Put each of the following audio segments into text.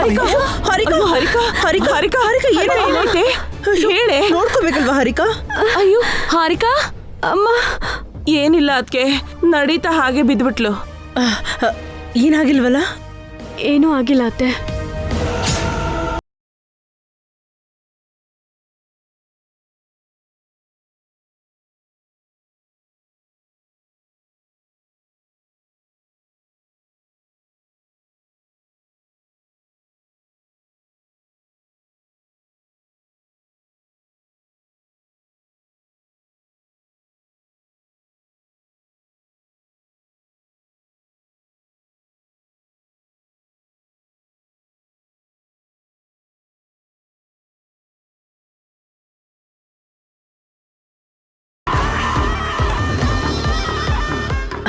ಹಾರಿಕಾ ಹಾರಿಕಾ ಹಾರಿಕಾ ಹಾರಿಕಾ ಹಾರಿಕಾ ಹಾರಿಕಾ ಏನಾಯ್ತೆ ಹೇಳೆ. ನೋಡ್ಕೋಬೇಕಲ್ವಾ ಹಾರಿಕಾ? ಅಯ್ಯೋ ಹಾರಿಕಾ ಅಮ್ಮ. ಏನಿಲ್ಲ ಅದಕ್ಕೆ ನಡೀತಾ ಹಾಗೆ ಬಿದ್ಬಿಟ್ಲು. ಏನಾಗಿಲ್ವಲ್ಲ? ಏನೂ ಆಗಿಲ್ಲ ಅತ್ತೆ.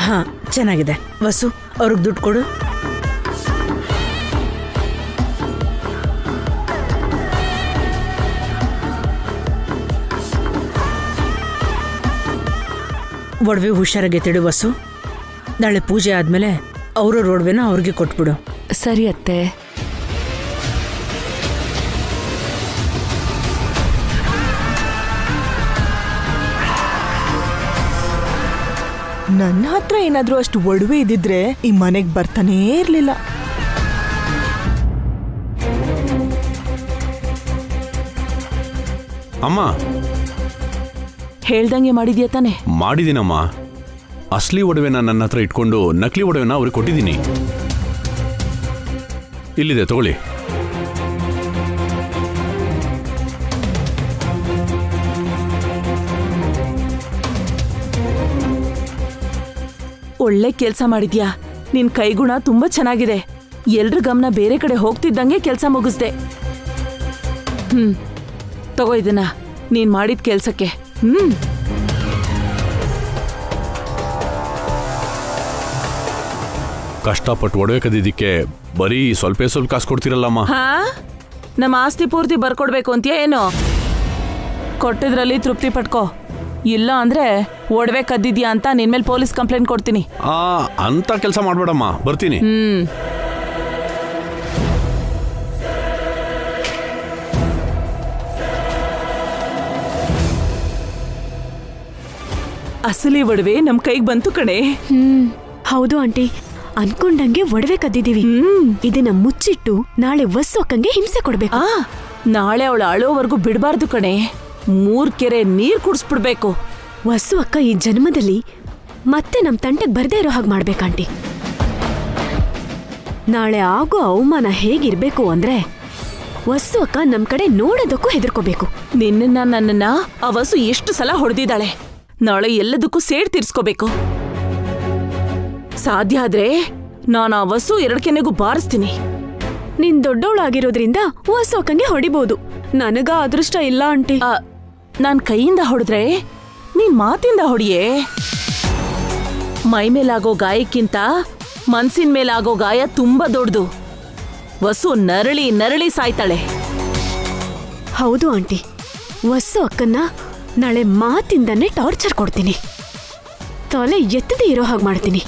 ಹಾ ಚೆನ್ನಾಗಿದೆ. ವಸು ಅವ್ರಿಗೆ ದುಡ್ಡು ಕೊಡು. ಒಡವೆ ಹುಷಾರಾಗೆ ತಿಡು ವಸು. ನಾಳೆ ಪೂಜೆ ಆದ್ಮೇಲೆ ಅವ್ರ ಒಡವೆನ ಅವ್ರಿಗೆ ಕೊಟ್ಬಿಡು. ಸರಿ ಅತ್ತೆ. ನನ್ನ ಹತ್ರ ಏನಾದ್ರೂ ಅಷ್ಟು ಒಡವೆ ಇದ್ದಿದ್ರೆ ಈ ಮನೆಗ್ ಬರ್ತಾನೇ ಇರ್ಲಿಲ್ಲ. ಅಮ್ಮ ಹೇಳ್ದಂಗೆ ಮಾಡಿದ್ಯಾ ತಾನೆ? ಮಾಡಿದೀನಮ್ಮ. ಅಸಲಿ ಒಡವೆನ ನನ್ನ ಹತ್ರ ಇಟ್ಕೊಂಡು ನಕಲಿ ಒಡವೆನ ಅವ್ರಿಗೆ ಕೊಟ್ಟಿದ್ದೀನಿ. ಇಲ್ಲಿದೆ ತಗೊಳ್ಳಿ. ಒಳ್ಳೆ ಕೆಲ್ಸ ಮಾಡಿದ್ಯಾ. ನಿನ್ ಕೈಗುಣ ತುಂಬಾ ಚೆನ್ನಾಗಿದೆ. ಎಲ್ರ ಗಮನ ಬೇರೆ ಕಡೆ ಹೋಗ್ತಿದ್ದಂಗೆ ಕೆಲ್ಸ ಮುಗಿಸ್ದೆ. ತಗೋ ಇದನ್ನ ನೀನ್ ಮಾಡಿದ ಕೆಲ್ಸಕ್ಕೆ. ಕಷ್ಟಪಟ್ಟು ಒಡವೆ ಕದಿದ್ದಕ್ಕೆ ಬರೀ ಸ್ವಲ್ಪ ಸ್ವಲ್ಪ ಕಾಸು ಕೊಡ್ತಿರಲ್ಲಮ್ಮ. ಹಾ, ನಮ್ಮ ಆಸ್ತಿ ಪೂರ್ತಿ ಬರ್ಕೊಡ್ಬೇಕು ಅಂತೀಯ ಏನೋ? ಕೊಟ್ಟಿದ್ರಲ್ಲಿ ತೃಪ್ತಿ ಪಟ್ಕೋ. ಇಲ್ಲ ಅಂದ್ರೆ ಒಡವೆ ಕದ್ದಿದ್ಯಾ ಅಂತ ನಿನ್ಮೇಲೆ ಪೊಲೀಸ್ ಕಂಪ್ಲೇಂಟ್ ಕೊಡ್ತೀನಿ. ಅಂತ ಕೆಲಸ ಮಾಡ್ಬೇಡಮ್ಮ, ಬರ್ತೀನಿ. ಅಸಲಿ ಒಡವೆ ನಮ್ ಕೈಗೆ ಬಂತು ಕಣೆ. ಹೌದು ಆಂಟಿ, ಅನ್ಕೊಂಡಂಗೆ ಒಡವೆ ಕದ್ದಿದೀವಿ. ಇದನ್ನ ಮುಚ್ಚಿಟ್ಟು ನಾಳೆ ವಸ್ಸು ಅಕ್ಕಂಗೆ ಹಿಂಸೆ ಕೊಡ್ಬೇಕು. ನಾಳೆ ಅವಳು ಅಳೋವರೆಗೂ ಬಿಡಬಾರ್ದು ಕಣೆ. 3 ಕೆರೆ ನೀರ್ ಕುಡಿಸ್ಬಿಡ್ಬೇಕು. ವಸ್ಸು ಅಕ್ಕ ಈ ಜನ್ಮದಲ್ಲಿ ಮತ್ತೆ ನಮ್ ತಂಟೆಗ್ ಬರ್ದೇ ಇರೋ ಹಾಗೆ ಮಾಡ್ಬೇಕಂಟಿ. ನಾಳೆ ಆಗೋ ಅವಮಾನ ಹೇಗಿರ್ಬೇಕು ಅಂದ್ರೆ ವಸ್ಸು ಅಕ್ಕ ನಮ್ ಕಡೆ ನೋಡೋದಕ್ಕೂ ಹೆದರ್ಕೋಬೇಕು. ನಿನ್ನ ನನ್ನನ್ನ ಆ ವಸು ಎಷ್ಟು ಸಲ ಹೊಡೆದಿದ್ದಾಳೆ. ನಾಳೆ ಎಲ್ಲದಕ್ಕೂ ಸೇಡ್ ತೀರ್ಸ್ಕೋಬೇಕು. ಸಾಧ್ಯ ಆದ್ರೆ ನಾನು ಆ ವಸು 2 ಕೆನೆಗೂ ಬಾರಿಸ್ತೀನಿ. ನೀನ್ ದೊಡ್ಡವಳಾಗಿರೋದ್ರಿಂದ ವಸ್ಸು ಅಕ್ಕಂಗೆ ಹೊಡಿಬಹುದು. ನನಗ ಅದೃಷ್ಟ ಇಲ್ಲ ಆಂಟಿ. ನಾನ್ ಕೈಯಿಂದ ಹೊಡೆದ್ರೆ ನೀನ್ ಮಾತಿಂದ ಹೊಡಿಯೇ. ಮೈ ಮೇಲಾಗೋ ಗಾಯಕ್ಕಿಂತ ಮನ್ಸಿನ ಮೇಲಾಗೋ ಗಾಯ ತುಂಬಾ ದೊಡ್ಡದು. ವಸು ನರಳಿ ನರಳಿ ಸಾಯ್ತಾಳೆ. ಹೌದು ಆಂಟಿ, ವಸ್ಸು ಅಕ್ಕನ್ನ ನಾಳೆ ಮಾತಿಂದನೇ ಟಾರ್ಚರ್ ಕೊಡ್ತೀನಿ. ತಲೆ ಎತ್ತದೇ ಇರೋ ಹಾಗೆ ಮಾಡ್ತೀನಿ.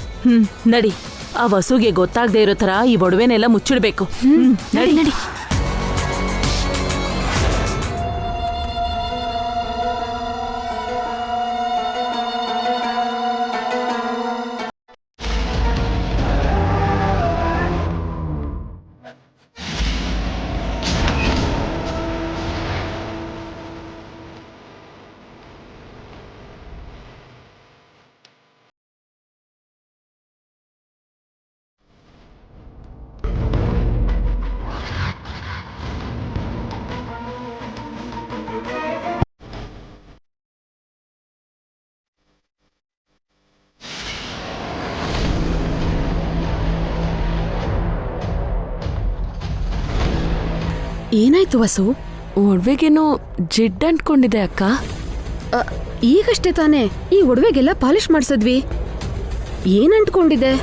ನಡಿ, ಆ ವಸುಗೆ ಗೊತ್ತಾಗದೆ ಇರೋ ತರ ಈ ಒಡವೆನೆಲ್ಲ ಮುಚ್ಚಿಡ್ಬೇಕು. ನಡಿ ನಡಿ. ಏನಾಯ್ತು ವಸು? ಒಡವೆಗೇನೋ ಜಿಡ್ ಅಂಟ್ಕೊಂಡಿದೆ ಅಕ್ಕ. ಈಗಷ್ಟೇ ತಾನೇ ಈ ಒಡವೆಗೆಲ್ಲ ಪಾಲಿಶ್ ಮಾಡಿಸಿದ್ವಿ. ಏನ್ ಅಂಟ್ಕೊಂಡಿದೆ?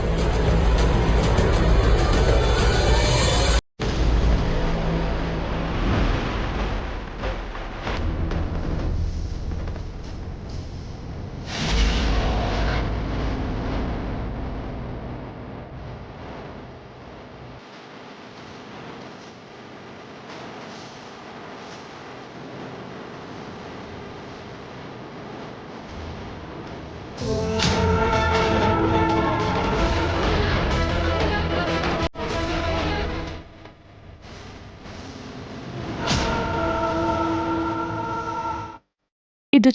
ಇದು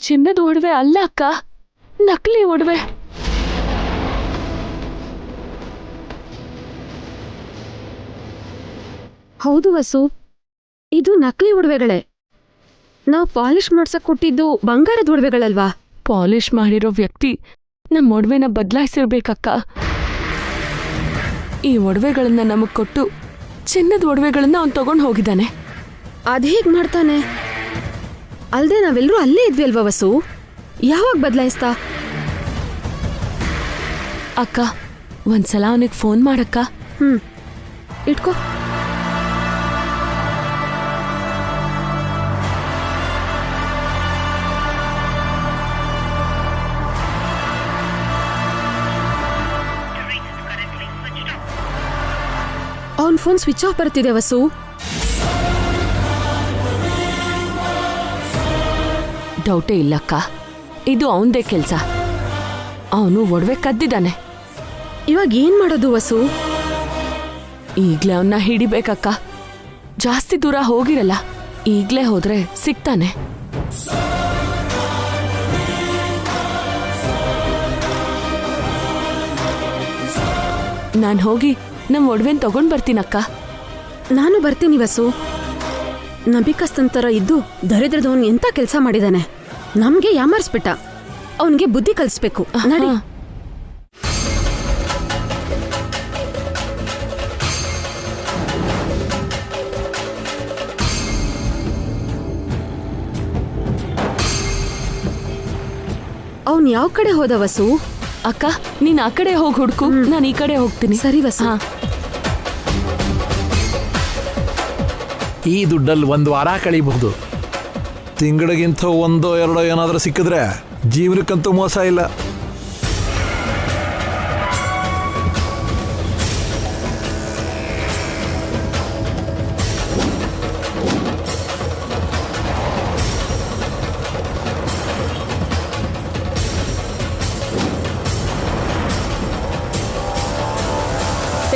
ಚಿನ್ನದ ಒಡವೆ ಅಲ್ಲ ಅಕ್ಕ, ನಕಲಿ ಒಡವೆ. ಹೌದು ವಸು, ಇದು ನಕಲಿ ಒಡವೆಗಳೇ. ನಾವು ಪಾಲಿಶ್ ಮಾಡ್ಸಕ್ ಕೊಟ್ಟಿದ್ದು ಬಂಗಾರದ ಒಡವೆಗಳಲ್ವಾ? ಪಾಲಿಶ್ ಮಾಡಿರೋ ವ್ಯಕ್ತಿ ನಮ್ಮ ಒಡವೆನ ಬದಲಾಯಿಸಿರ್ಬೇಕಕ್ಕ. ಈ ಒಡವೆಗಳನ್ನ ನಮಗ್ ಕೊಟ್ಟು ಚಿನ್ನದ ಒಡವೆಗಳನ್ನ ಅವ್ನು ತಗೊಂಡು ಹೋಗಿದ್ದಾನೆ. ಅದ್ ಹೇಗ್ ಮಾಡ್ತಾನೆ? ಅಲ್ದೆ ನಾವೆಲ್ಲರೂ ಅಲ್ಲೇ ಇದ್ವಿ ಅಲ್ವಾ ವಸು? ಯಾವಾಗ ಬದಲಾಯಿಸ್ತಾ? ಅಕ್ಕ, ಒಂದ್ಸಲ ಅವನಿಗೆ ಫೋನ್ ಮಾಡಕ್ಕ. ಇಟ್ಕೋ. ಅವನ್ ಫೋನ್ ಸ್ವಿಚ್ ಆಫ್ ಬರ್ತಿದೆ ವಸು. ಡೌಟೇ ಇಲ್ಲಕ್ಕ, ಇದು ಅವನದೇ ಕೆಲ್ಸ. ಅವನು ಒಡವೆ ಕದ್ದಿದ್ದಾನೆ. ಇವಾಗ ಏನ್ ಮಾಡೋದು ವಸು? ಈಗ್ಲೇ ಅವನ್ನ ಹಿಡಿಬೇಕಕ್ಕ. ಜಾಸ್ತಿ ದೂರ ಹೋಗಿರಲ್ಲ, ಈಗ್ಲೇ ಹೋದ್ರೆ ಸಿಗ್ತಾನೆ. ನಾನ್ ಹೋಗಿ ನಮ್ ಒಡವೆನ್ ತಗೊಂಡ್ ಬರ್ತೀನಕ್ಕ. ನಾನು ಬರ್ತೀನಿ ವಸು. ನಂಬಿಕಸ್ತಂತರ ಇದ್ದು ದರಿದ್ರದವನ್ ಎಂತ ಕೆಲಸ ಮಾಡಿದಾನೆ. ನಮ್ಗೆ ಯಾಮಾರಿಸ್ಬಿಟ್ಟ. ಅವನ್ಗೆ ಬುದ್ಧಿ ಕಲಿಸ್ಬೇಕು. ನಡಿ. ಅವನ್ ಯಾವ ಕಡೆ ಹೋದ ವಸು? ಅಕ್ಕ, ನೀನ್ ಆ ಕಡೆ ಹೋಗಿ ಹುಡ್ಕು, ನಾನು ಈ ಕಡೆ ಹೋಗ್ತೀನಿ. ಸರಿ ವಸು. ಈ ದುಡ್ಡಲ್ಲಿ 1 ವಾರ ಕಳೀಬಹುದು. ತಿಂಗಳಿಗಿಂತ 1-2 ಏನಾದರೂ ಸಿಕ್ಕಿದ್ರೆ ಜೀವನಕ್ಕಂತೂ ಮೋಸ ಇಲ್ಲ.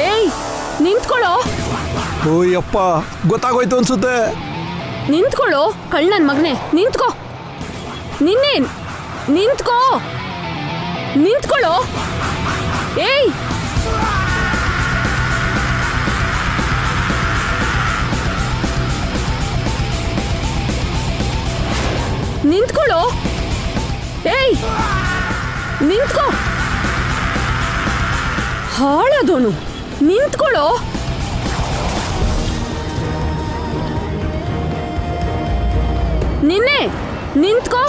ಏಯ್, ನಿಂತ್ಕೊಳ್ಳೋ. ಓಯ್ಯಪ್ಪ, ಗೊತ್ತಾಗೋಯ್ತು ಅನ್ಸುತ್ತೆ. ನಿಂತ್ಕೊಳ್ಳೋ ಕಳ್ಳನ್ ಮಗನೆ, ನಿಂತ್ಕೋ. ನಿನ್ನೇನ್ ನಿಂತ್ಕೋ, ನಿಂತ್ಕೊಳ್ಳೋ. ಏಯ್, ನಿಂತ್ಕೊಳ್ಳೋ. ಏಯ್, ನಿಂತ್ಕೋ. ಹಾಳಾದೋನು, ನಿಂತ್ಕೊಳ್ಳೋ. ನಿನ್ನೆ ನಿಂತ್ಕೋ,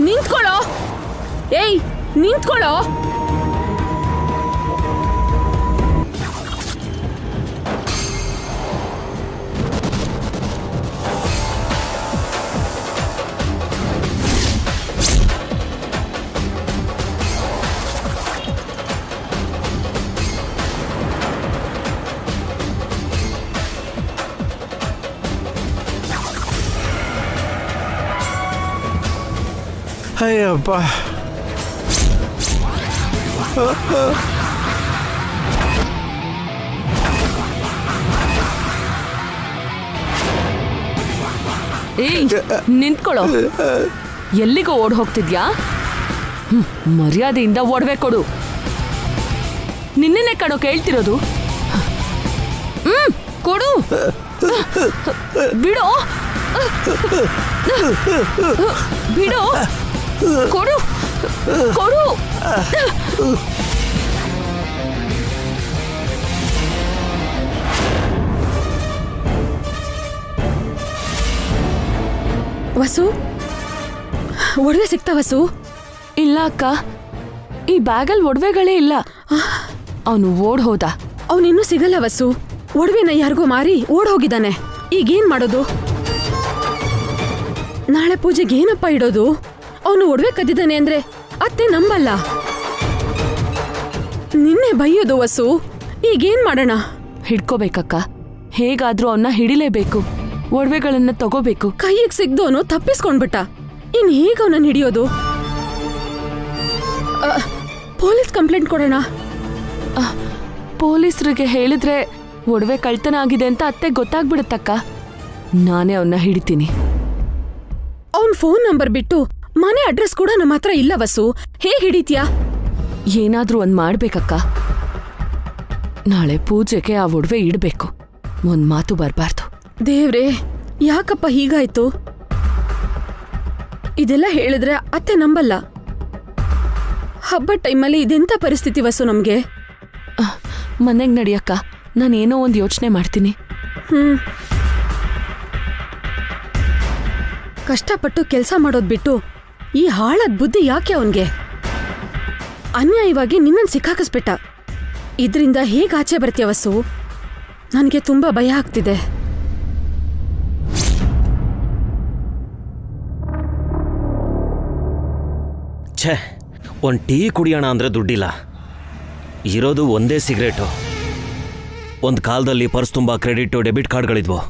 ನಿಂತ್ಕೊಳ್ಳೋ. ಏಯ್, ನಿಂತ್ಕೊಳ್ಳೋ. ಅಯ್ಯಪ್ಪ, ಏಯ್, ನಿಂತ್ಕೊಳ್ಳೋ. ಎಲ್ಲಿಗೋ ಓಡ್ ಹೋಗ್ತಿದ್ಯಾ? ಮರ್ಯಾದೆಯಿಂದ ಒಡವೆ ಕೊಡು. ನಿನ್ನೆ ಕಣೋ ಕೇಳ್ತಿರೋದು. ಕೊಡು. ಬಿಡು, ಬಿಡು. ಕೊಡು, ಕೊಡು. ವಸು, ಒಡವೆ ಸಿಕ್ತಾ ವಸು? ಇಲ್ಲ ಅಕ್ಕ, ಈ ಬ್ಯಾಗಲ್ಲಿ ಒಡವೆಗಳೇ ಇಲ್ಲ. ಅವನು ಓಡ್ ಹೋದ. ಅವನಿನ್ನೂ ಸಿಗಲ್ಲ ವಸು. ಒಡವೆನ ಯಾರಿಗೋ ಮಾರಿ ಓಡ್ ಹೋಗಿದ್ದಾನೆ. ಈಗೇನ್ ಮಾಡೋದು? ನಾಳೆ ಪೂಜೆಗೆ ಏನಪ್ಪ ಇಡೋದು? ಅವನು ಒಡವೆ ಕದ್ದಿದ್ದಾನೆ ಅಂದ್ರೆ ಅತ್ತೆ ನಂಬಲ್ಲ. ನಿನ್ನೆ ಬೈಯೋದು ವಸು. ಈಗೇನ್ ಮಾಡೋಣ? ಹಿಡ್ಕೋಬೇಕಕ್ಕ. ಹೇಗಾದ್ರೂ ಅವನ್ನ ಹಿಡಿಲೇಬೇಕು. ಒಡವೆಗಳನ್ನ ತಗೋಬೇಕು. ಕೈಯಿಗೆ ಸಿಗ್ದೋನು ತಪ್ಪಿಸ್ಕೊಂಡ್ಬಿಟ್ಟ. ಇನ್ ಹೇಗ ಅವನನ್ನ ಹಿಡಿಯೋದು? ಪೊಲೀಸ್ ಕಂಪ್ಲೇಂಟ್ ಕೊಡೋಣ. ಪೊಲೀಸರಿಗೆ ಹೇಳಿದ್ರೆ ಒಡವೆ ಕಳ್ತನ ಆಗಿದೆ ಅಂತ ಅತ್ತೆ ಗೊತ್ತಾಗ್ಬಿಡುತ್ತಕ್ಕ. ನಾನೇ ಅವನ್ನ ಹಿಡಿತೀನಿ. ಅವನ್ ಫೋನ್ ನಂಬರ್ ಬಿಟ್ಟು ಮನೆ ಅಡ್ರೆಸ್ ಕೂಡ ನಮ್ಮ ಹತ್ರ ಇಲ್ಲ ವಸು. ಹೇಗ್ ಹಿಡಿತ್ಯಾ? ಏನಾದ್ರೂ ಒಂದ್ ಮಾಡ್ಬೇಕಕ್ಕ. ನಾಳೆ ಪೂಜೆಗೆ ಆ ಒಡವೆ ಇಡ್ಬೇಕು. ಒಂದ್ ಮಾತು ಬರ್ಬಾರ್ದು. ದೇವ್ರೇ, ಯಾಕಪ್ಪ ಹೀಗಾಯ್ತು? ಇದೆಲ್ಲ ಹೇಳಿದ್ರೆ ಅತ್ತೆ ನಂಬಲ್ಲ. ಹಬ್ಬದ ಟೈಮಲ್ಲಿ ಇದೆಂತ ಪರಿಸ್ಥಿತಿ ವಸು ನಮ್ಗೆ? ಮನೆಗ್ ನಡಿಯಕ್ಕ, ನಾನೇನೋ ಒಂದ್ ಯೋಚನೆ ಮಾಡ್ತೀನಿ. ಕಷ್ಟಪಟ್ಟು ಕೆಲಸ ಮಾಡೋದ್ ಬಿಟ್ಟು ಈ ಹಾಳದ್ ಬುದ್ಧಿ ಯಾಕೆ ಅವನ್ಗೆ? ಅನ್ಯಾಯವಾಗಿ ನಿನ್ನನ್ ಸಿಕ್ಕಾಕಿಸ್ಬಿಟ್ಟ. ಇದ್ರಿಂದ ಹೇಗ್ ಆಚೆ ಬರ್ತೀಯ ವಸು? ನನಗೆ ತುಂಬಾ ಭಯ ಆಗ್ತಿದೆ. ಛೇ, ಒಂದು ಟೀ ಕುಡಿಯೋಣ ಅಂದರೆ ದುಡ್ಡಿಲ್ಲ. ಇರೋದು ಒಂದೇ ಸಿಗರೇಟು. ಒಂದು ಕಾಲದಲ್ಲಿ ಪರ್ಸ್ ತುಂಬ ಕ್ರೆಡಿಟು ಡೆಬಿಟ್ ಕಾರ್ಡ್ಗಳಿದ್ವು.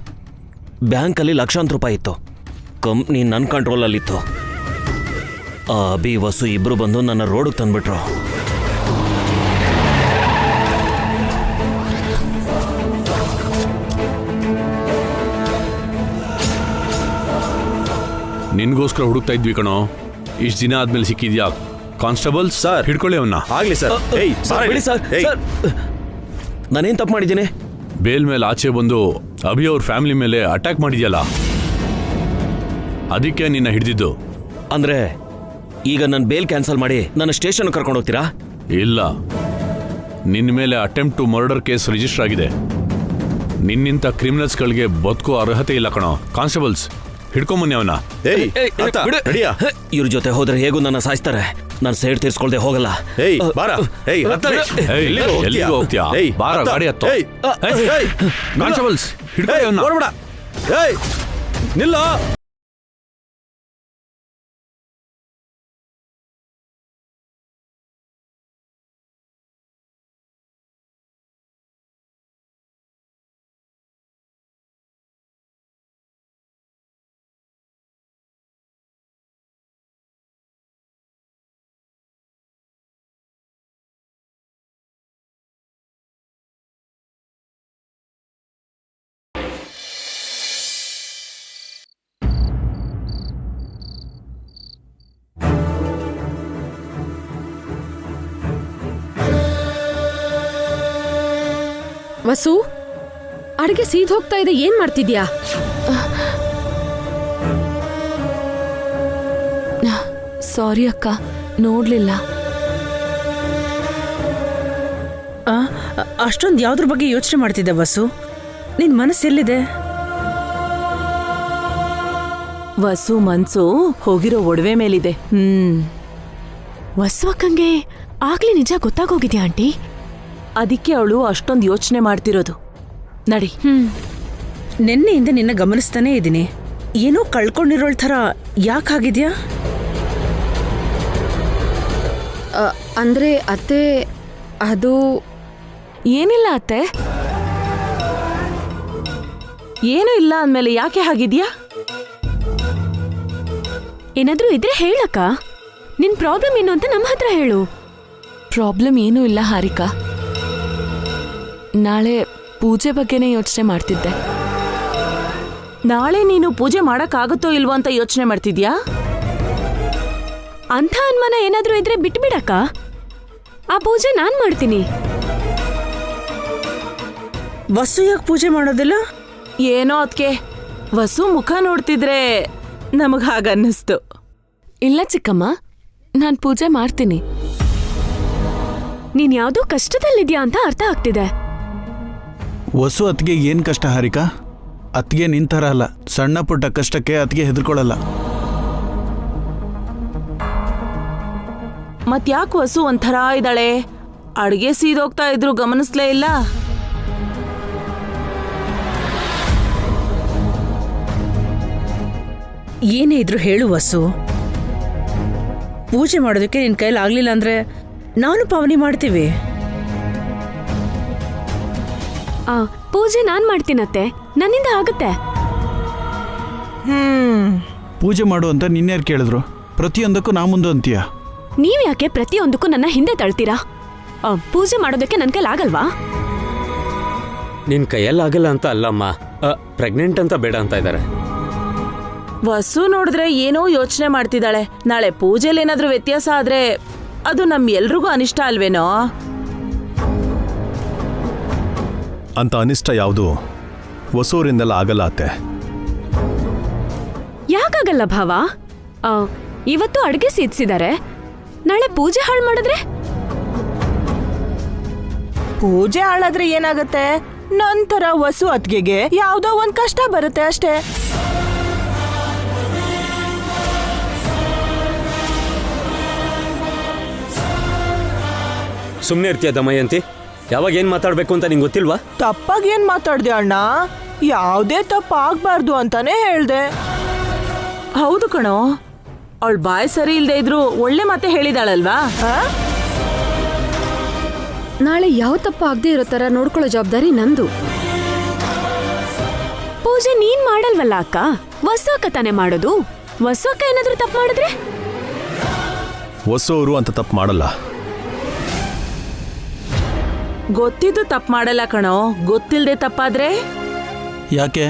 ಬ್ಯಾಂಕಲ್ಲಿ ಲಕ್ಷಾಂತರ ರೂಪಾಯಿ ಇತ್ತು. ಕಂಪ್ನಿ ನನ್ನ ಕಂಟ್ರೋಲಲ್ಲಿತ್ತು. ಆ ಅಭಿ ವಸು ಇಬ್ಬರು ಬಂದು ನನ್ನ ರೋಡಿಗೆ ತಂದುಬಿಟ್ರು. ನಿನ್ಗೋಸ್ಕರ ಹುಡುಕ್ತಾ ಇದ್ವಿ ಕಣೋ. ಇಷ್ಟು ದಿನ ಆದ್ಮೇಲೆ ಸಿಕ್ಕಿದ್ಯಾ? ಕಾನ್ಸ್ಟೇಬಲ್ ಸರ್, ಹಿಡ್ಕೊಳ್ಳಿ ಅವನ್ನ. ಆಗಲಿ ಸರ್. ಬಿಡಿ ಸರ್. ನಾನೇನು ತಪ್ಪು ಮಾಡಿದ್ದೀನಿ? ಬೇಲ್ ಮೇಲೆ ಆಚೆ ಬಂದು ಅಭಿ ಅವ್ರ ಫ್ಯಾಮಿಲಿ ಮೇಲೆ ಅಟ್ಯಾಕ್ ಮಾಡಿದ್ಯಲ್ಲ, ಅದಕ್ಕೆ ನಿನ್ನ ಹಿಡಿದಿದ್ದು. ಅಂದರೆ ಈಗ ನನ್ನ ಬೇಲ್ ಕ್ಯಾನ್ಸಲ್ ಮಾಡಿ ನನ್ನ ಸ್ಟೇಷನ್ ಕರ್ಕೊಂಡು ಹೋಗ್ತೀರಾ? ಇಲ್ಲ, ನಿನ್ನ ಮೇಲೆ attempt to murder case register ಆಗಿದೆ. ನಿನ್ನಿಂತ ಕ್ರಿಮಿನಲ್ಸ್ಗಳಿಗೆ ಬದುಕೋ ಅರ್ಹತೆ ಇಲ್ಲ ಕಣೋ. ಕಾನ್ಸ್ಟೇಬಲ್ಸ್, ಹಿಡ್ಕೊಂಬನ್ನಿ ಅವನ. ಇವ್ರ ಜೊತೆ ಹೋದ್ರೆ ಹೇಗೂ ನನ್ನ ಸಾಯಿಸ್ತಾರೆ. ನಾನು ಸೇಡ್ ತೀರ್ಸ್ಕೊಳ್ದೆ ಹೋಗಲ್ಲ. ಎಲ್ಲಿಗೆ ಹೋಗ್ತೀಯಾ? ಬಾರ, ಗಾಡಿ ಹತ್ತೋ. ಕಾನ್ಸ್ಟೇಬಲ್ಸ್, ಹಿಡ್ಕೊಳ್ಳಿ ಅವನ್ನ. ನಿಲ್ಲ. ವಸು, ಅಡಿಗೆ ಸೀದ್ ಹೋಗ್ತಾ ಇದೆ, ಏನ್ ಮಾಡ್ತಿದ್ಯಾ? ಸಾರಿ ಅಕ್ಕ, ನೋಡ್ಲಿಲ್ಲ. ಅಷ್ಟೊಂದು ಯಾವ್ದ್ರ ಬಗ್ಗೆ ಯೋಚನೆ ಮಾಡ್ತಿದ್ದೆ ವಸು? ನಿನ್ ಮನಸ್ಸೆಲ್ಲಿದೆ? ವಸು ಮನ್ಸು ಹೋಗಿರೋ ಒಡವೆ ಮೇಲಿದೆ. ವಸು ಅಕ್ಕಂಗೆ ಆಗ್ಲೇ ನಿಜ ಗೊತ್ತಾಗೋಗಿದ್ಯಾ ಆಂಟಿ? ಅದಕ್ಕೆ ಅವಳು ಅಷ್ಟೊಂದು ಯೋಚನೆ ಮಾಡ್ತಿರೋದು. ನಡಿ. ನಿನ್ನೆಯಿಂದ ನಿನ್ನ ಗಮನಿಸ್ತಾನೇ ಇದ್ದೀನಿ. ಏನೋ ಕಳ್ಕೊಂಡಿರೋಳ್ ಥರ ಯಾಕಾಗಿದ್ಯಾ? ಅಂದ್ರೆ ಅತ್ತೆ, ಅದು ಏನಿಲ್ಲ ಅತ್ತೆ. ಏನೂ ಇಲ್ಲ ಅಂದ್ಮೇಲೆ ಯಾಕೆ ಹಾಗಿದ್ಯಾ? ಏನಾದ್ರೂ ಇದ್ರೆ ಹೇಳಕ್ಕ. ನಿನ್ ಪ್ರಾಬ್ಲಮ್ ಏನು ಅಂತ ನಮ್ಮ ಹತ್ರ ಹೇಳು. ಪ್ರಾಬ್ಲಮ್ ಏನೂ ಇಲ್ಲ ಹಾರಿಕಾ. ನಾಳೆ ಪೂಜೆ ಬಗ್ಗೆನೇ ಯೋಚನೆ ಮಾಡ್ತಿದ್ದೆ. ನಾಳೆ ನೀನು ಪೂಜೆ ಮಾಡಕ್ಕಾಗುತ್ತೋ ಇಲ್ವೋ ಅಂತ ಯೋಚನೆ ಮಾಡ್ತಿದ್ಯಾ? ಅಂಥ ಅನುಮಾನ ಏನಾದ್ರೂ ಇದ್ರೆ ಬಿಟ್ಬಿಡಕ್ಕ. ಆ ಪೂಜೆ ನಾನ್ ಮಾಡ್ತೀನಿ. ವಸು ಯಾಕೆ ಪೂಜೆ ಮಾಡೋದಿಲ್ಲ? ಏನೋ ಅದಕ್ಕೆ ವಸು ಮುಖ ನೋಡ್ತಿದ್ರೆ ನಮಗ್ ಹಾಗನ್ನಿಸ್ತು. ಇಲ್ಲ ಚಿಕ್ಕಮ್ಮ, ನಾನ್ ಪೂಜೆ ಮಾಡ್ತೀನಿ. ನೀನ್ ಯಾವ್ದೋ ಕಷ್ಟದಲ್ಲಿದ್ಯಾ ಅಂತ ಅರ್ಥ ಆಗ್ತಿದೆ. ವಸು ಅತ್ತಿಗೆ ಏನ್ ಕಷ್ಟ ಹಾರಿಕಾ? ಅತ್ತಿಗೆ ನಿಂತರ ಅಲ್ಲ, ಸಣ್ಣ ಪುಟ್ಟ ಕಷ್ಟಕ್ಕೆ ಅತ್ತಿಗೆ ಹೆದರ್ಕೊಳ್ಳಲ್ಲ. ಮತ್ಯಾಕೆ ವಸು ಒಂಥರ ಇದ್ದಾಳೆ? ಅಡ್ಗೆ ಸೀದೋಗ್ತಾ ಇದ್ರು ಗಮನಿಸ್ಲೇ ಇಲ್ಲ. ಏನೇ ಇದ್ರು ಹೇಳು ವಸು. ಪೂಜೆ ಮಾಡೋದಕ್ಕೆ ನಿನ್ ಕೈಲಿ ಆಗ್ಲಿಲ್ಲ ಅಂದ್ರೆ ನಾನು ಪಾವನಿ ಮಾಡ್ತೀವಿ. ಪೂಜೆ ನಾನ್ ಮಾಡ್ತೀನತ್ತೆ, ನನ್ನಿಂದ ಆಗುತ್ತೆ. ಪೂಜೆ ಮಾಡು ಅಂತ ನಿನ್ಯಾರು ಕೇಳಿದ್ರು? ಪ್ರತಿಯೊಂದಕ್ಕೂ ನಾ ಮುಂದೆ ಅಂತೀಯ. ನೀವ್ ಯಾಕೆ ಪ್ರತಿಯೊಂದಕ್ಕೂ ನನ್ನ ಹಿಂದೆ ತಳ್ತೀರಾ? ಪೂಜೆ ಮಾಡೋದಕ್ಕೆ ನನ್ ಕೈಲಾಗಲ್ವಾ? ನಿನ್ ಕೈಯಲ್ಲಾಗಲ್ಲ ಅಂತ ಅಲ್ಲಮ್ಮ, ಪ್ರೆಗ್ನೆಂಟ್ ಅಂತ ಬೇಡ ಅಂತ ಇದ್ದಾರೆ. ವಸು ನೋಡಿದ್ರೆ ಏನೋ ಯೋಚನೆ ಮಾಡ್ತಿದ್ದಾಳೆ. ನಾಳೆ ಪೂಜೆಲಿ ಏನಾದ್ರೂ ವ್ಯತ್ಯಾಸ ಆದ್ರೆ ಅದು ನಮ್ ಎಲ್ರಿಗೂ ಅನಿಷ್ಟ ಅಲ್ವೇನೋ? ಅಂತ ಅನಿಷ್ಟ ಯಾವುದು ಹೊಸೂರಿಂದೆಲ್ಲ ಆಗಲ್ಲ ಅತ್ತೆ. ಯಾಕಾಗಲ್ಲ ಭಾವ? ಇವತ್ತು ಅಡ್ಗೆ ಸೀದ್ಸಿದ್ದಾರೆ, ನಾಳೆ ಪೂಜೆ ಹಾಳು ಮಾಡಿದ್ರೆ? ಪೂಜೆ ಹಾಳಾದ್ರೆ ಏನಾಗತ್ತೆ? ನಂತರ ವಸು ಅತ್ಗೆಗೆ ಯಾವ್ದೋ ಒಂದ್ ಕಷ್ಟ ಬರುತ್ತೆ ಅಷ್ಟೇ. ಸುಮ್ಮನೆ ಇರ್ತೀಯ ದಮಯಂತಿ? ಯಾವಾಗ ಏನ್ ಮಾತಾಡ್ಬೇಕು ಅಂತ ನಿಂಗೆ ಗೊತ್ತಿಲ್ವಾ? ತಪ್ಪಾಗಿ ಏನ್ ಮಾತಾಡ್ದೆ ಅಣ್ಣ? ಯಾವ್ದೇ ತಪ್ಪಾಗ್ಬಾರ್ದು ಅಂತಾನೆ ಹೇಳ್ದೆ. ಹೌದು ಕಣೋ, ಅವಳ ಬಾಯ್ ಸರಿ ಇಲ್ದೇ ಇದ್ರು ಒಳ್ಳೆ ಮಾತೆ ಹೇಳಿದಾಳಲ್ವಾ? ನಾಳೆ ಯಾವ ತಪ್ಪು ಆಗದೆ ಇರೋ ತರ ನೋಡ್ಕೊಳ್ಳೋ ಜವಾಬ್ದಾರಿ ನಂದು. ಪೂಜೆ ನೀನ್ ಮಾಡಲ್ವಲ್ಲ ಅಕ್ಕ, ವಸು ಅಕ್ಕ ತಾನೇ ಮಾಡೋದು. ವಸು ಅಕ್ಕ ಏನಾದ್ರೂ ತಪ್ಪು ಮಾಡಿದ್ರೆ? ಹೊಸೂರು ಅಂತ ತಪ್ಪು ಮಾಡಲ್ಲ. ಗೊತ್ತಿದ್ದು ತಪ್ಪು ಮಾಡಲ್ಲ ಕಣೋ, ಗೊತ್ತಿಲ್ದೆ ತಪ್ಪಾದ್ರೆ? ಯಾಕೆ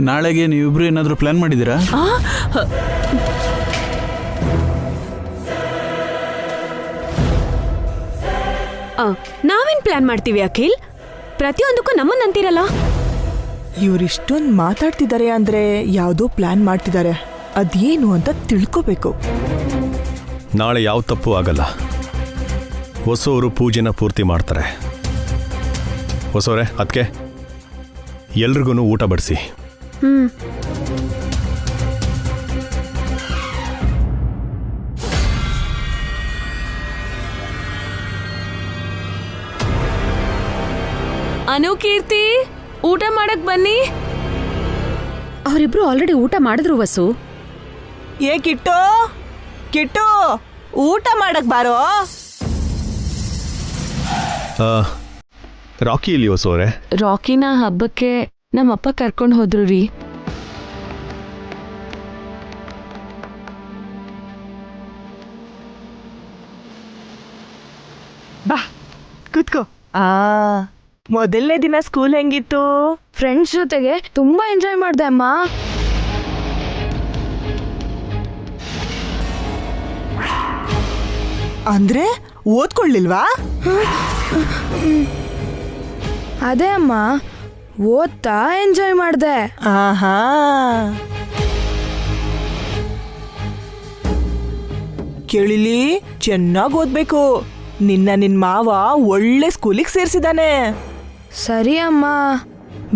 ನಾಳೆಗೆ ನೀವಿಬ್ರು ಏನಾದರೂ ಪ್ಲಾನ್ ಮಾಡಿದ್ದೀರಾ? ನಾವೇನ್ ಪ್ಲಾನ್ ಮಾಡ್ತೀವಿ ಅಖಿಲ್? ಪ್ರತಿಯೊಂದಕ್ಕೂ ನಮ್ಮನ್ನಂತೀರಲ್ಲ. ಇವ್ರಿಷ್ಟೊಂದು ಮಾತಾಡ್ತಿದ್ದಾರೆ ಅಂದ್ರೆ ಯಾವ್ದೋ ಪ್ಲಾನ್ ಮಾಡ್ತಿದ್ದಾರೆ. ಅದೇನು ಅಂತ ತಿಳ್ಕೋಬೇಕು. ನಾಳೆ ಯಾವ ತಪ್ಪು ಆಗಲ್ಲ. ಹೊಸೂರು ಪೂಜೆನ ಪೂರ್ತಿ ಮಾಡ್ತಾರೆ. ಹೊಸೋರೆ ಅದಕ್ಕೆ ಎಲ್ರಿಗೂ ಊಟ ಬಡಿಸಿ. ಅನು, ಕೀರ್ತಿ, ಊಟ ಮಾಡಕ್ ಬನ್ನಿ. ಅವರಿಬ್ರು ಆಲ್ರೆಡಿ ಊಟ ಮಾಡಿದ್ರು ವಸು. ಏ ಕಿಟ್ಟು, ಕಿಟ್ಟು, ಊಟ ಮಾಡಕ್ ಬಾರೋ. ರಾಕಿ ಇಲ್ಲಿ ಹೊಸೋರೆ? ರಾಕಿನ ಹಬ್ಬಕ್ಕೆ ನಮ್ಮಪ್ಪ ಕರ್ಕೊಂಡು ಹೋದ್ರು ರೀ. ಬಾ ಕೂತ್ಕೋ. ಮೊದಲನೇ ದಿನ ಸ್ಕೂಲ್ ಹೆಂಗಿತ್ತು? ಫ್ರೆಂಡ್ಸ್ ಜೊತೆಗೆ ತುಂಬಾ ಎಂಜಾಯ್ ಮಾಡ್ದೆ ಅಮ್ಮ. ಅಂದ್ರೆ ಓದ್ಕೊಳ್ಳಿಲ್ವಾ? ಅದೇ ಅಮ್ಮ, ಓದ್ತಾ ಎಂಜಾಯ್ ಮಾಡ್ದೆ. ಆಹಾ, ಕೇಳಿಲಿ, ಚೆನ್ನಾಗಿ ಓದ್ಬೇಕು. ನಿನ್ ಮಾವ ಒಳ್ಳೆ ಸ್ಕೂಲಿಗೆ ಸೇರ್ಸಿದಾನೆ. ಸರಿ ಅಮ್ಮ.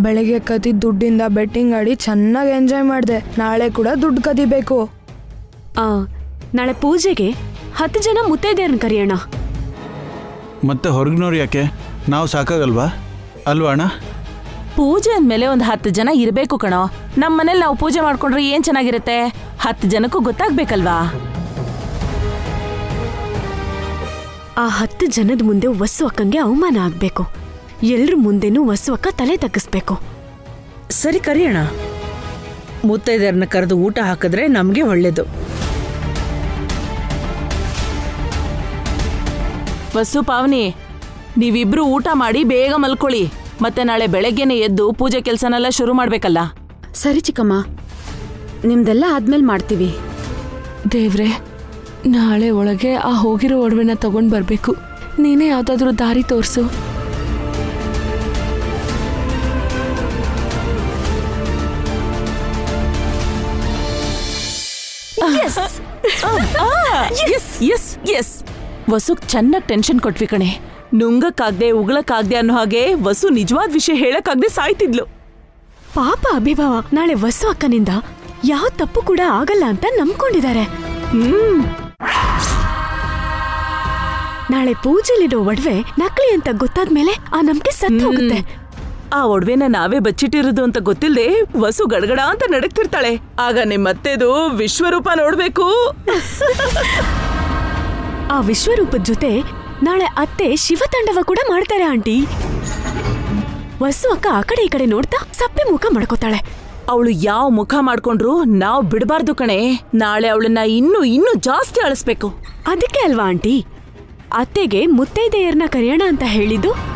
ಬೆಳಗ್ಗೆ ಕದಿದ ದುಡ್ಡಿಂದ ಬೆಟ್ಟಿಂಗ್ ಆಡಿ ಚೆನ್ನಾಗಿ ಎಂಜಾಯ್ ಮಾಡ್ದೆ. ನಾಳೆ ಕೂಡ ದುಡ್ಡು ಕದಿಬೇಕು. ನಾಳೆ ಪೂಜೆಗೆ 10 ಜನ ಮುತ್ತೈದೆಯರನ್ನ ಕರೆಯೋಣ. ಮತ್ತೆ ಹೊರಗಿನವ್ರು ಯಾಕೆ? ನಾವು ಸಾಕಾಗಲ್ವಾ? ಅಲ್ವಾ ಅಣ್ಣ? ಪೂಜೆ ಅಂದ್ಮೇಲೆ ಒಂದು 10 ಜನ ಇರಬೇಕು ಕಣೋ. ನಮ್ಮ ಮನೇಲಿ ನಾವು ಪೂಜೆ ಮಾಡ್ಕೊಂಡ್ರೆ ಏನ್ ಚೆನ್ನಾಗಿರುತ್ತೆ? 10 ಜನಕ್ಕೂ ಗೊತ್ತಾಗ್ಬೇಕಲ್ವಾ? ಆ 10 ಜನದ ಮುಂದೆ ವಸು ಅಕ್ಕಂಗೆ ಅವಮಾನ ಆಗ್ಬೇಕು. ಎಲ್ರ ಮುಂದೆನೂ ವಸು ಅಕ್ಕ ತಲೆ ತಗ್ಗಿಸ್ಬೇಕು. ಸರಿ, ಕರೆಯೋಣ. ಮುತ್ತೈದೆಯರನ್ನ ಕರೆದು ಊಟ ಹಾಕಿದ್ರೆ ನಮ್ಗೆ ಒಳ್ಳೇದು. ವಸು, ಪಾವನಿ, ನೀವಿಬ್ರು ಊಟ ಮಾಡಿ ಬೇಗ ಮಲ್ಕೊಳ್ಳಿ. ಮತ್ತೆ ನಾಳೆ ಬೆಳಗ್ಗೆನೆ ಎದ್ದು ಪೂಜೆ ಕೆಲಸನೆಲ್ಲ ಶುರು ಮಾಡ್ಬೇಕಲ್ಲ. ಸರಿ ಚಿಕ್ಕಮ್ಮ, ನಿಮ್ದೆಲ್ಲ ಆದ್ಮೇಲೆ ಮಾಡ್ತೀವಿ. ದೇವ್ರೆ, ನಾಳೆ ಒಳಗೆ ಆ ಹೋಗಿರೋ ಒಡವೆನ ತಗೊಂಡ್ ಬರ್ಬೇಕು. ನೀನೇ ಯಾವ್ದಾದ್ರು ದಾರಿ ತೋರ್ಸು. ವಸುಗ್ ಚೆನ್ನಾಗಿ ಟೆನ್ಷನ್ ಕೊಟ್ವಿ ಕಣೆ. ನುಂಗಕ್ಕಾಗ್ದೆ ಉಗಳಕ್ಕಾಗ್ದೆ ಅನ್ನೋ ಹಾಗೆ ವಸು ನಿಜವಾದ ವಿಷಯ ಹೇಳಕ್ಕಾಗ್ದೆ ಸಾಯ್ತಿದ್ಲು. ಪಾಪ ಅಭಿಭಾವ ನಾಳೆ ವಸು ಅಕ್ಕನಿಂದ ಯಾವ ತಪ್ಪು ಕೂಡ ಆಗಲ್ಲ ಅಂತ ನಂಬ್ಕೊಂಡಿದ್ದಾರೆ. ನಾಳೆ ಪೂಜೆಲಿಡೋ ಒಡವೆ ನಕಲಿ ಅಂತ ಗೊತ್ತಾದ್ಮೇಲೆ ಆ ನಂಬಿಕೆ ಸತ್ತು ಹೋಗುತ್ತೆ. ಆ ಒಡವೆನ ನಾವೇ ಬಚ್ಚಿಟ್ಟಿರೋದು ಅಂತ ಗೊತ್ತಿಲ್ಲದೆ ವಸು ಗಡಗಡ ಅಂತ ನಡಕ್ತಿರ್ತಾಳೆ. ಆಗ ನಿಮ್ಮತ್ತೆದು ವಿಶ್ವರೂಪ ನೋಡ್ಬೇಕು. ಆ ವಿಶ್ವರೂಪದ ಜೊತೆ ನಾಳೆ ಅತ್ತೆ ಶಿವತಾಂಡವ ಕೂಡ ಮಾಡ್ತಾರೆ ಆಂಟಿ. ವಸು ಅಕ್ಕ ಆ ಕಡೆ ಈ ಕಡೆ ನೋಡ್ತಾ ಸಪ್ಪೆ ಮುಖ ಮಾಡ್ಕೋತಾಳೆ. ಅವಳು ಯಾವ ಮುಖ ಮಾಡ್ಕೊಂಡ್ರು ನಾವು ಬಿಡಬಾರ್ದು ಕಣೆ. ನಾಳೆ ಅವಳನ್ನ ಇನ್ನೂ ಜಾಸ್ತಿ ಅಳಿಸ್ಬೇಕು. ಅದಕ್ಕೆ ಅಲ್ವಾ ಆಂಟಿ ಅತ್ತೆಗೆ ಮುತ್ತೈದೆಯರ್ನ ಕರೆಯೋಣ ಅಂತ ಹೇಳಿದ್ದು.